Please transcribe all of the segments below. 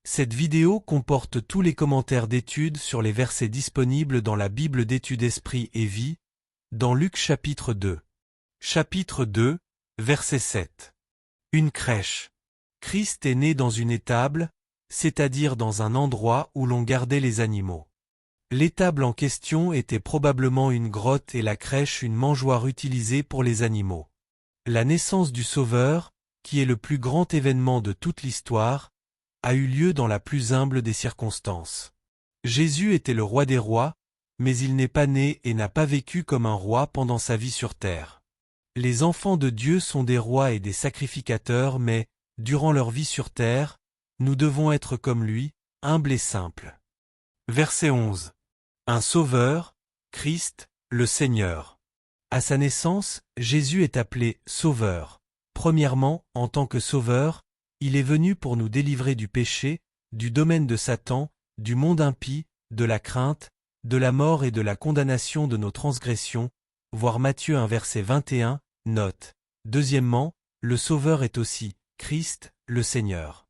Cette vidéo comporte tous les commentaires d'études sur les versets disponibles dans la Bible d'études Esprit et Vie, dans Luc chapitre 2. Chapitre 2, verset 7. Une crèche. Christ est né dans une étable, c'est-à-dire dans un endroit où l'on gardait les animaux. L'étable en question était probablement une grotte et la crèche une mangeoire utilisée pour les animaux. La naissance du Sauveur, qui est le plus grand événement de toute l'histoire, a eu lieu dans la plus humble des circonstances. Jésus était le roi des rois, mais il n'est pas né et n'a pas vécu comme un roi pendant sa vie sur terre. Les enfants de Dieu sont des rois et des sacrificateurs, mais, durant leur vie sur terre, nous devons être comme lui, humbles et simples. Verset 11. Un Sauveur, Christ, le Seigneur. À sa naissance, Jésus est appelé Sauveur. Premièrement, en tant que Sauveur, il est venu pour nous délivrer du péché, du domaine de Satan, du monde impie, de la crainte, de la mort et de la condamnation de nos transgressions, voir Matthieu 1 verset 21, note. Deuxièmement, le Sauveur est aussi Christ, le Seigneur.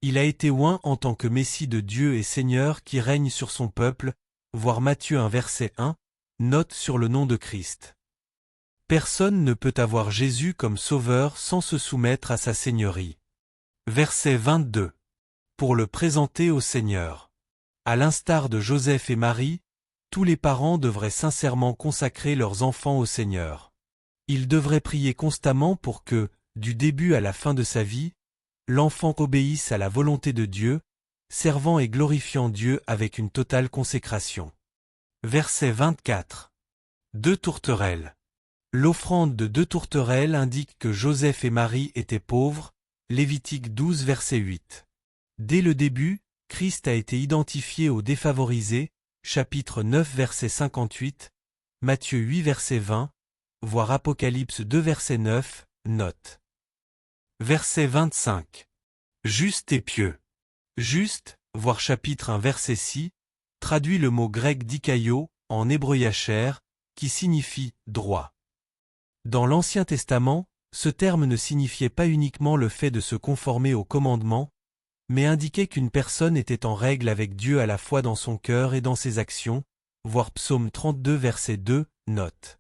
Il a été oint en tant que Messie de Dieu et Seigneur qui règne sur son peuple, voir Matthieu 1 verset 1, note sur le nom de Christ. Personne ne peut avoir Jésus comme Sauveur sans se soumettre à sa seigneurie. Verset 22. Pour le présenter au Seigneur. À l'instar de Joseph et Marie, tous les parents devraient sincèrement consacrer leurs enfants au Seigneur. Ils devraient prier constamment pour que, du début à la fin de sa vie, l'enfant obéisse à la volonté de Dieu, servant et glorifiant Dieu avec une totale consécration. Verset 24. 2 tourterelles. L'offrande de 2 tourterelles indique que Joseph et Marie étaient pauvres, Lévitique 12 verset 8. Dès le début, Christ a été identifié aux défavorisés, chapitre 9 verset 58, Matthieu 8 verset 20, voir Apocalypse 2 verset 9, note. Verset 25. Juste et pieux. Juste, voir chapitre 1 verset 6, traduit le mot grec dikaio, en hébreu yacher, qui signifie droit. Dans l'Ancien Testament, ce terme ne signifiait pas uniquement le fait de se conformer aux commandements, mais indiquait qu'une personne était en règle avec Dieu à la fois dans son cœur et dans ses actions, voir Psaume 32 verset 2, note.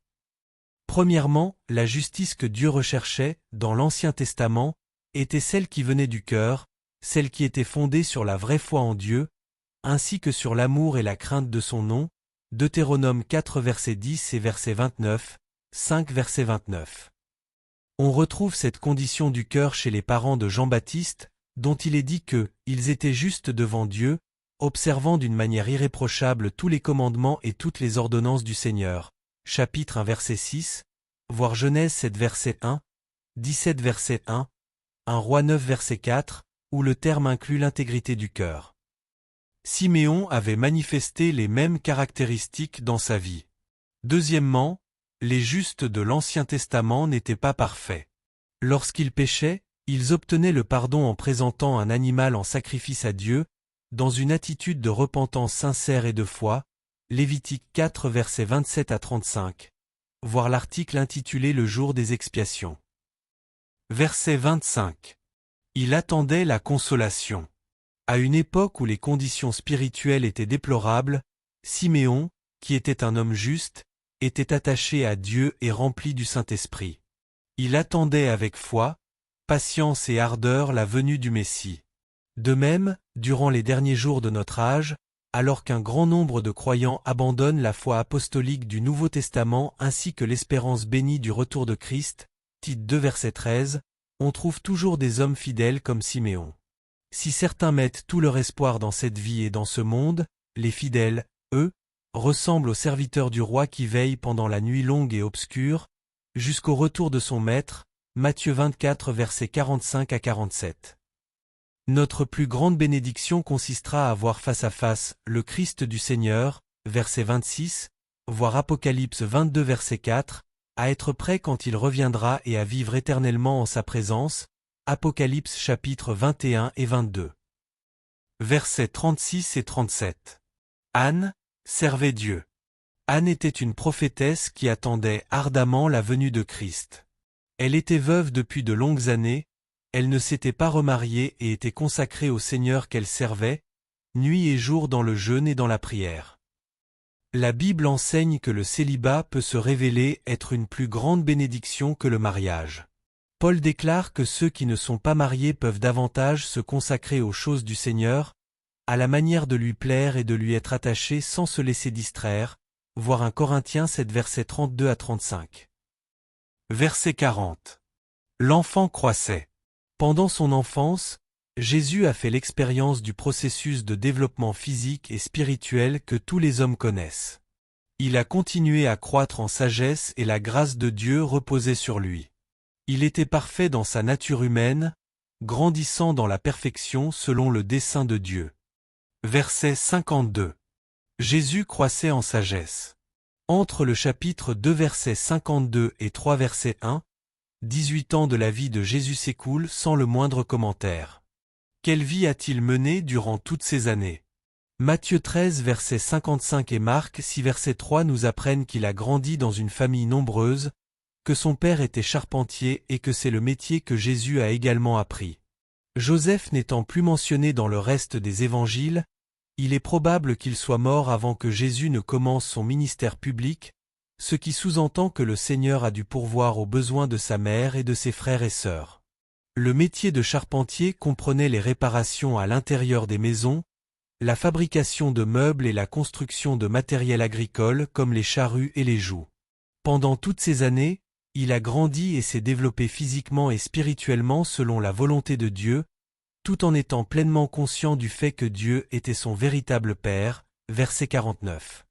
Premièrement, la justice que Dieu recherchait, dans l'Ancien Testament, était celle qui venait du cœur, celle qui était fondée sur la vraie foi en Dieu, ainsi que sur l'amour et la crainte de son nom, Deutéronome 4 verset 10 et verset 29, 5 verset 29. On retrouve cette condition du cœur chez les parents de Jean-Baptiste, dont il est dit que, ils étaient justes devant Dieu, observant d'une manière irréprochable tous les commandements et toutes les ordonnances du Seigneur. Chapitre 1 verset 6, voir Genèse 7 verset 1, 17 verset 1, 1 Roi 9 verset 4, où le terme inclut l'intégrité du cœur. Siméon avait manifesté les mêmes caractéristiques dans sa vie. Deuxièmement, les justes de l'Ancien Testament n'étaient pas parfaits. Lorsqu'ils péchaient, ils obtenaient le pardon en présentant un animal en sacrifice à Dieu, dans une attitude de repentance sincère et de foi, Lévitique 4 versets 27 à 35, voir l'article intitulé Le jour des expiations. Verset 25. Il attendait la consolation. À une époque où les conditions spirituelles étaient déplorables, Siméon, qui était un homme juste, était attaché à Dieu et rempli du Saint-Esprit. Il attendait avec foi, patience et ardeur la venue du Messie. De même, durant les derniers jours de notre âge, alors qu'un grand nombre de croyants abandonnent la foi apostolique du Nouveau Testament ainsi que l'espérance bénie du retour de Christ, Tite 2 verset 13, on trouve toujours des hommes fidèles comme Siméon. Si certains mettent tout leur espoir dans cette vie et dans ce monde, les fidèles, eux, ressemblent aux serviteurs du roi qui veillent pendant la nuit longue et obscure, jusqu'au retour de son maître, Matthieu 24 versets 45 à 47. Notre plus grande bénédiction consistera à voir face à face le Christ du Seigneur, verset 26, voir Apocalypse 22 verset 4, à être prêt quand il reviendra et à vivre éternellement en sa présence, Apocalypse chapitre 21 et 22. Versets 36 et 37. Anne, servait Dieu. Anne était une prophétesse qui attendait ardemment la venue de Christ. Elle était veuve depuis de longues années, Elle ne s'était pas remariée et était consacrée au Seigneur qu'elle servait, nuit et jour dans le jeûne et dans la prière. La Bible enseigne que le célibat peut se révéler être une plus grande bénédiction que le mariage. Paul déclare que ceux qui ne sont pas mariés peuvent davantage se consacrer aux choses du Seigneur, à la manière de lui plaire et de lui être attachés sans se laisser distraire, voir 1 Corinthiens 7 versets 32 à 35. Verset 40. L'enfant croissait. Pendant son enfance, Jésus a fait l'expérience du processus de développement physique et spirituel que tous les hommes connaissent. Il a continué à croître en sagesse et la grâce de Dieu reposait sur lui. Il était parfait dans sa nature humaine, grandissant dans la perfection selon le dessein de Dieu. Verset 52. Jésus croissait en sagesse. Entre le chapitre 2 verset 52 et 3 verset 1, 18 ans de la vie de Jésus s'écoulent sans le moindre commentaire. Quelle vie a-t-il menée durant toutes ces années? Matthieu 13 verset 55 et Marc 6 verset 3 nous apprennent qu'il a grandi dans une famille nombreuse, que son père était charpentier et que c'est le métier que Jésus a également appris. Joseph n'étant plus mentionné dans le reste des évangiles, il est probable qu'il soit mort avant que Jésus ne commence son ministère public, ce qui sous-entend que le Seigneur a dû pourvoir aux besoins de sa mère et de ses frères et sœurs. Le métier de charpentier comprenait les réparations à l'intérieur des maisons, la fabrication de meubles et la construction de matériel agricole comme les charrues et les jougs. Pendant toutes ces années, il a grandi et s'est développé physiquement et spirituellement selon la volonté de Dieu, tout en étant pleinement conscient du fait que Dieu était son véritable Père, verset 49.